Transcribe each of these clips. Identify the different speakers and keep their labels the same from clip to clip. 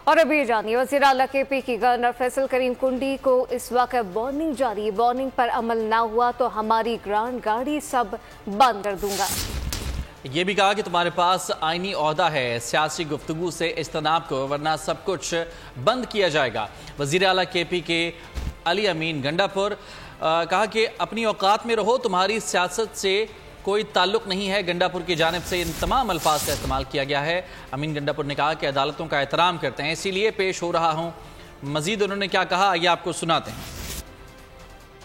Speaker 1: और अभी जानिए वज़ीर आला केपी की गवर्नर फैसल करीम कुंडी को इस वक्त वार्निंग जारी। वार्निंग पर अमल ना हुआ तो हमारी ग्रांड गाड़ी सब बंद कर दूंगा।
Speaker 2: ये भी कहा कि तुम्हारे पास आईनी ओहदा है, सियासी गुफ्तगू से इज्तनाब को, वरना सब कुछ बंद किया जाएगा। वज़ीर आला केपी के अली अमीन गंडापुर कहा कि अपनी औकात में रहो, तुम्हारी सियासत से कोई ताल्लुक नहीं है। गंडापुर की जानिब से इन तमाम अल्फाज का इस्तेमाल किया गया है। अमीन गंडापुर ने कहा कि अदालतों का एहतराम करते हैं, इसीलिए पेश हो रहा हूँ। मजीद उन्होंने क्या कहा ये आपको सुनाते हैं।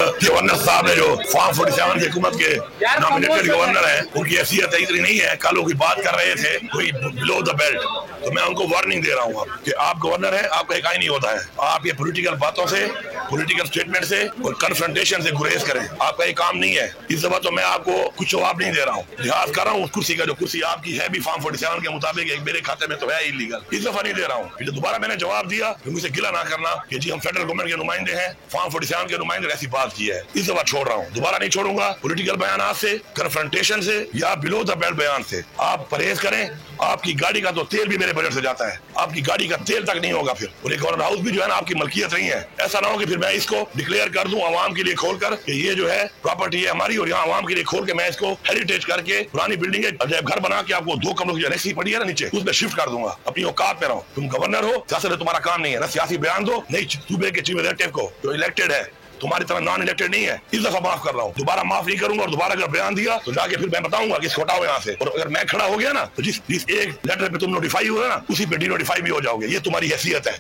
Speaker 3: गवर्नर साहब ने जो फॉर्म 47 की हुकूमत के नॉमिनेटेड गवर्नर है, उनकी हैसियत इतनी नहीं है। कल वो कोई बात कर रहे थे कोई बिलो द बेल्ट, तो मैं उनको वार्निंग दे रहा हूँ कि आप गवर्नर हैं, आपका एक आईनी होता है। आप ये पॉलिटिकल बातों से, पॉलिटिकल स्टेटमेंट से और कन्फ्रंटेशन से गुरेज करें, आपका ये काम नहीं है। इस दफा तो मैं आपको कुछ जवाब नहीं दे रहा हूँ, लिहाज कर रहा हूँ उस कुर्सी का। जो कुर्सी आपकी है भी फॉर्म 47 के मुताबिक एक मेरे खाते में तो है इलीगल, इस दफा नहीं दे रहा हूँ। फिर दोबारा मैंने जवाब दिया, मुझसे गिला ना करना कि जी हम फेडरल गवर्नमेंट के नुमाइंदे हैं, फॉर्म 47 के नुमाइंदे, ऐसी बात की है। इस दफा छोड़ रहा हूँ, दोबारा नहीं छोड़ूंगा। पॉलिटिकल बयान से, कन्फ्रंटेशन से या बिलो द बेल्ट बयान से आप परहेज करें। आपकी गाड़ी का तो तेल भी मेरे बजट से जाता है, आपकी गाड़ी का तेल तक नहीं होगा फिर। और एक गवर्नर हाउस भी जो है ना आपकी मलकियत नहीं है। ऐसा ना हो कि फिर मैं इसको डिक्लेयर कर दूं आवाम के लिए खोलकर कि ये जो है प्रॉपर्टी है हमारी, और यहाँ आवाम के लिए खोल के मैं इसको हेरिटेज करके पुरानी बिल्डिंग है घर बना के आपको 2 कमरों की रस्सी पड़ी है ना नीचे, उसमें शिफ्ट कर दूंगा। अपनी औकात में रहो, तुम गवर्नर हो, सियासत तुम्हारा काम नहीं है। ना सियासी बयान दो, नहीं सूबे के चीफ एग्जीक्यूटिव को जो इलेक्टेड है, तुम्हारी तरह नॉन इलेक्टेड नहीं है। इस दफा माफ कर रहा हूँ, दोबारा माफ नहीं करूंगा। और दोबारा अगर बयान दिया तो जाके फिर मैं बताऊंगा कि हटाओ यहाँ से। और अगर मैं खड़ा हो गया ना तो जिस एक लेटर पे तुम नोटिफाई हुआ ना, उसी पे डिनोटिफाई भी हो जाओगे। ये तुम्हारी हैसियत है।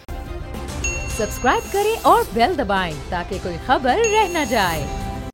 Speaker 4: सब्सक्राइब करें और बेल दबाएं ताकि कोई खबर रह न जाए।